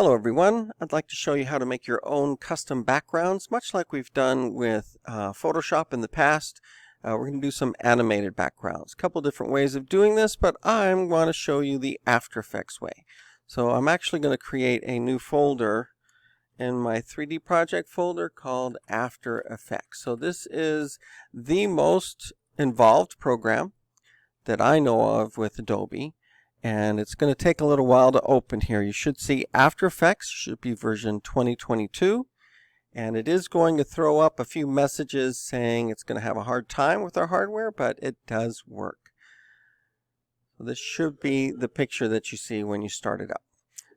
Hello everyone, I'd like to show you how to make your own custom backgrounds, much like we've done with Photoshop in the past. We're going to do some animated backgrounds. A couple different ways of doing this, but I want to show you the After Effects way. So I'm actually going to create a new folder in my 3D project folder called After Effects. So this is the most involved program that I know of with Adobe. And it's going to take a little while to open here. You should see After Effects should be version 2022, and it is going to throw up a few messages saying it's going to have a hard time with our hardware, but it does work. So this should be the picture that you see when you start it up.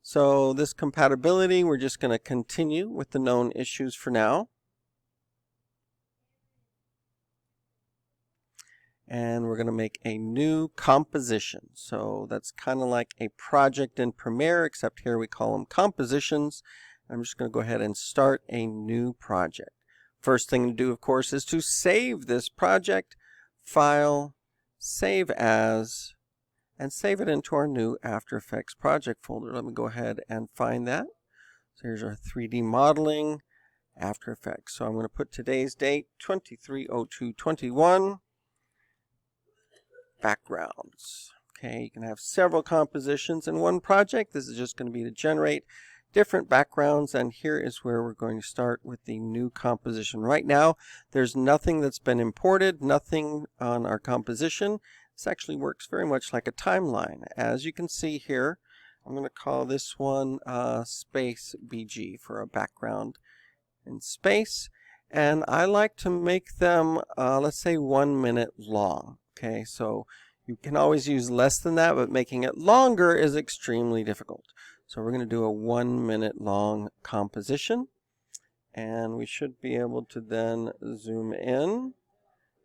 So this compatibility, we're just going to continue with the known issues for now. And we're going to make a new composition. So that's kind of like a project in Premiere, except here we call them compositions. I'm just going to go ahead and start a new project. First thing to do, of course, is to save this project. File, Save As, and save it into our new After Effects project folder. Let me go ahead and find that. So here's our 3D modeling, After Effects. So I'm going to put today's date, 23/02/21. Backgrounds. Okay, you can have several compositions in one project. This is just going to be to generate different backgrounds, and here is where we're going to start with the new composition. Right now, there's nothing that's been imported, nothing on our composition. This actually works very much like a timeline. As you can see here, I'm going to call this one Space BG for a background in space, and I like to make them, let's say, 1 minute long. Okay, so you can always use less than that, but making it longer is extremely difficult. So we're going to do a 1 minute long composition, and we should be able to then zoom in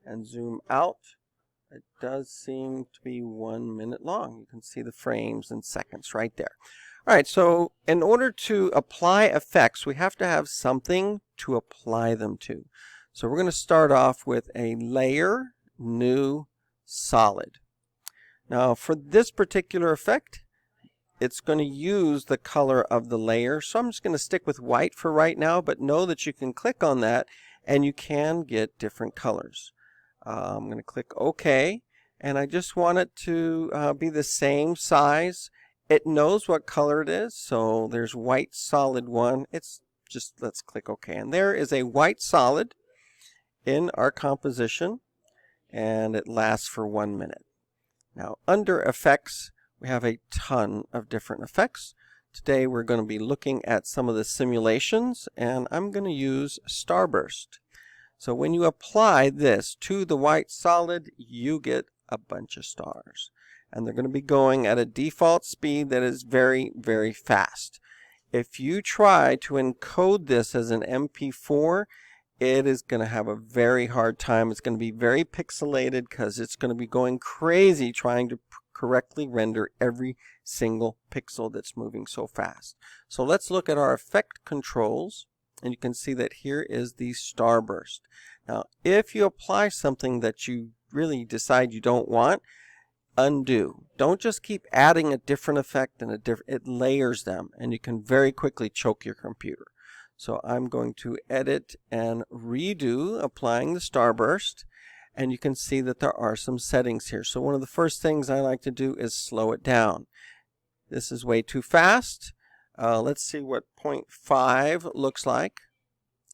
and zoom out. It does seem to be 1 minute long. You can see the frames and seconds right there. All right, so in order to apply effects, we have to have something to apply them to. So we're going to start off with a layer, new, solid. Now for this particular effect, it's going to use the color of the layer. So I'm just going to stick with white for right now, but know that you can click on that and you can get different colors. I'm going to click OK, and I just want it to be the same size. It knows what color it is, so there's white solid one. It's just, let's click OK. And there is a white solid in our composition, and it lasts for 1 minute. Now under effects, we have a ton of different effects. Today we're going to be looking at some of the simulations, and I'm going to use Starburst. So when you apply this to the white solid, you get a bunch of stars. And they're going to be going at a default speed that is very, very fast. If you try to encode this as an MP4, it is going to have a very hard time. It's going to be very pixelated because it's going to be going crazy trying to correctly render every single pixel that's moving so fast. So let's look at our effect controls, and you can see that here is the Starburst. Now, if you apply something that you really decide you don't want, undo. Don't just keep adding a different effect and it layers them, and you can very quickly choke your computer. So I'm going to edit and redo, applying the Starburst, and you can see that there are some settings here. So one of the first things I like to do is slow it down. This is way too fast. Let's see what 0.5 looks like.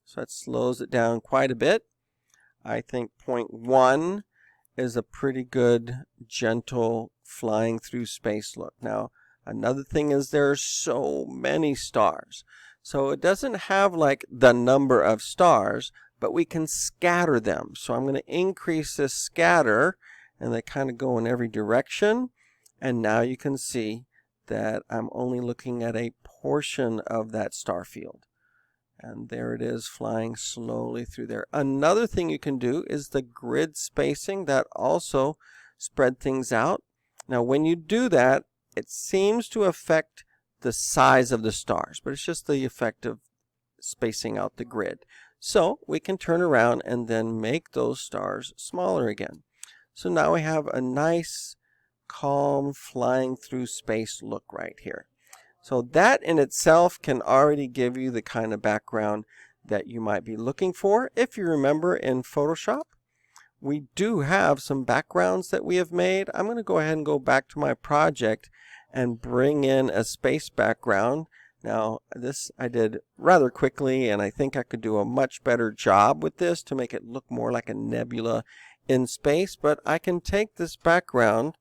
So that slows it down quite a bit. I think 0.1 is a pretty good, gentle, flying through space look. Now, another thing is there are so many stars. So it doesn't have like the number of stars, but we can scatter them. So I'm going to increase this scatter, and they kind of go in every direction. And now you can see that I'm only looking at a portion of that star field. And there it is, flying slowly through there. Another thing you can do is the grid spacing. That also spread things out. Now when you do that, it seems to affect the size of the stars, but it's just the effect of spacing out the grid. So we can turn around and then make those stars smaller again. So now we have a nice, calm, flying through space look right here. So that in itself can already give you the kind of background that you might be looking for. If you remember in Photoshop, we do have some backgrounds that we have made. I'm going to go ahead and go back to my project and bring in a space background. Now, this I did rather quickly, and I think I could do a much better job with this to make it look more like a nebula in space. But I can take this background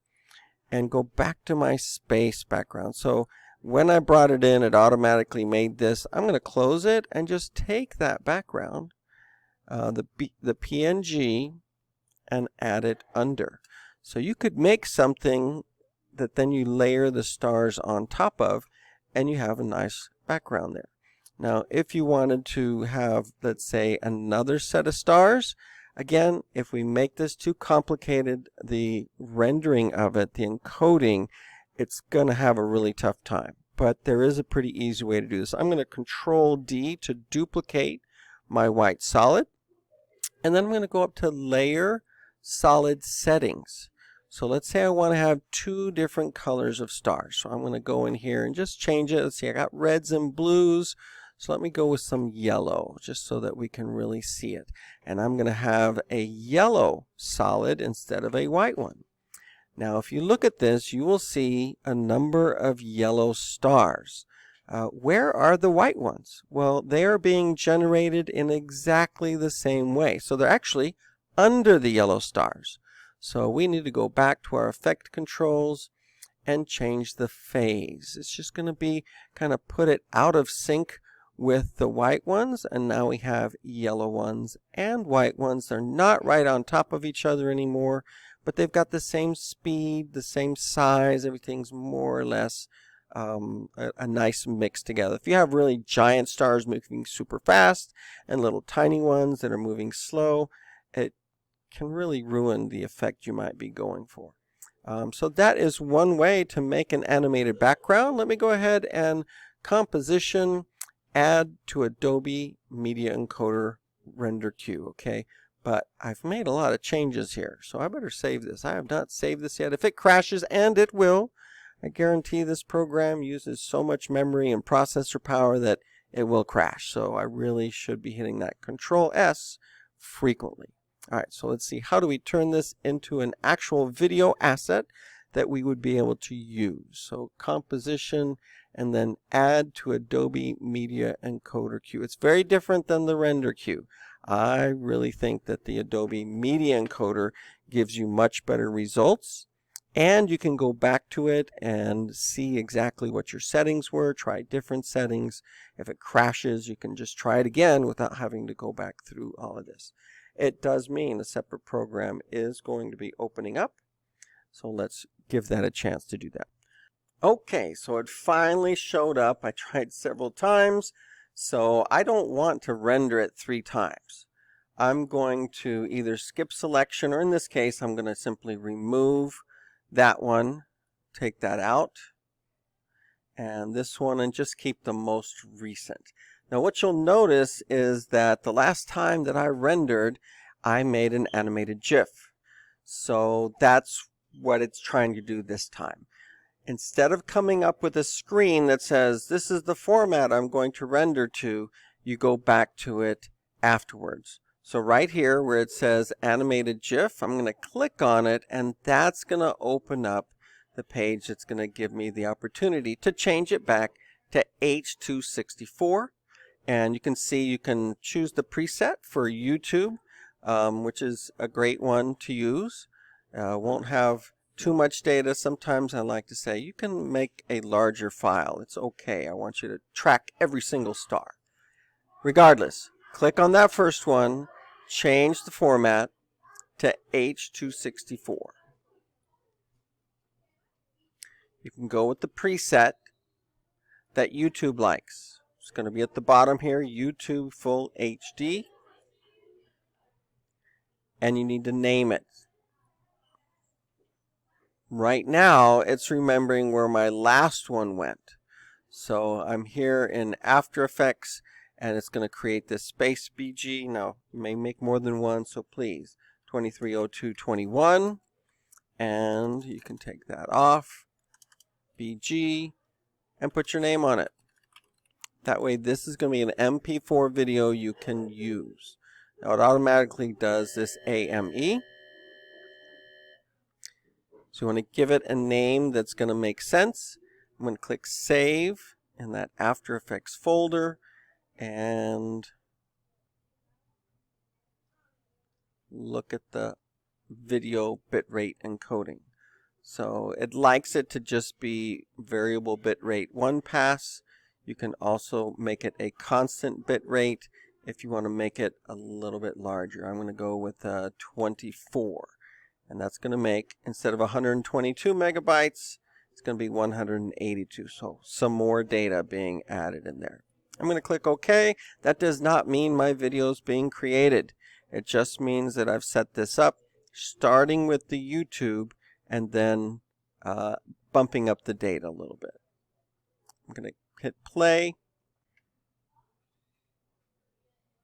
and go back to my space background. So when I brought it in, it automatically made this. I'm going to close it and just take that background, the PNG, and add it under. So you could make something that then you layer the stars on top of, and you have a nice background there. Now, if you wanted to have, let's say, another set of stars, again, if we make this too complicated, the rendering of it, the encoding, it's going to have a really tough time. But there is a pretty easy way to do this. I'm going to Control D to duplicate my white solid. And then I'm going to go up to Layer, Solid Settings. So let's say I want to have two different colors of stars. So I'm going to go in here and just change it. Let's see, I got reds and blues. So let me go with some yellow, just so that we can really see it. And I'm going to have a yellow solid instead of a white one. Now, if you look at this, you will see a number of yellow stars. Where are the white ones? Well, they are being generated in exactly the same way. So they're actually under the yellow stars. So we need to go back to our effect controls and change the phase. It's just going to be kind of put it out of sync with the white ones, and now we have yellow ones and white ones. They're not right on top of each other anymore, but they've got the same speed, the same size. Everything's more or less a nice mix together. If you have really giant stars moving super fast and little tiny ones that are moving slow, it can really ruin the effect you might be going for. So that is one way to make an animated background. Let me go ahead and composition, add to Adobe Media Encoder Render Queue. Okay, but I've made a lot of changes here, so I better save this. I have not saved this yet. If it crashes, and it will, I guarantee this program uses so much memory and processor power that it will crash. So I really should be hitting that Control S frequently. All right, so let's see. How do we turn this into an actual video asset that we would be able to use? So composition and then add to Adobe Media Encoder Queue. It's very different than the render queue. I really think that the Adobe Media Encoder gives you much better results. And you can go back to it and see exactly what your settings were, try different settings. If it crashes, you can just try it again without having to go back through all of this. It does mean a separate program is going to be opening up. So let's give that a chance to do that. Okay, so it finally showed up. I tried several times, so I don't want to render it 3 times. I'm going to either skip selection, or in this case, I'm going to simply remove that one, take that out, and this one, and just keep the most recent. Now what you'll notice is that the last time that I rendered, I made an animated GIF. So that's what it's trying to do this time. Instead of coming up with a screen that says, this is the format I'm going to render to, you go back to it afterwards. So right here where it says animated GIF, I'm going to click on it, and that's going to open up the page that's going to give me the opportunity to change it back to H.264. And you can see you can choose the preset for YouTube, which is a great one to use. Won't have too much data. Sometimes I like to say you can make a larger file. It's okay. I want you to track every single star. Regardless, click on that first one, change the format to H.264. You can go with the preset that YouTube likes. It's going to be at the bottom here, YouTube Full HD. And you need to name it. Right now, it's remembering where my last one went. So I'm here in After Effects, and it's going to create this space BG. Now, you may make more than one, so please, 230221, and you can take that off, BG, and put your name on it. That way this is going to be an MP4 video you can use. Now it automatically does this AME. So you want to give it a name that's going to make sense. I'm going to click Save in that After Effects folder and look at the video bitrate encoding. So it likes it to just be variable bitrate 1 pass. You can also make it a constant bitrate if you want to make it a little bit larger. I'm going to go with 24. And that's going to make, instead of 122 megabytes, it's going to be 182. So some more data being added in there. I'm going to click OK. That does not mean my video is being created. It just means that I've set this up, starting with the YouTube and then bumping up the data a little bit. I'm going to hit play.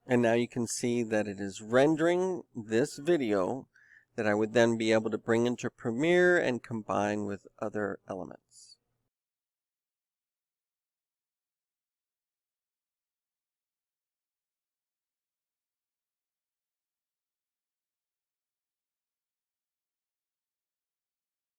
And now you can see that it is rendering this video that I would then be able to bring into Premiere and combine with other elements.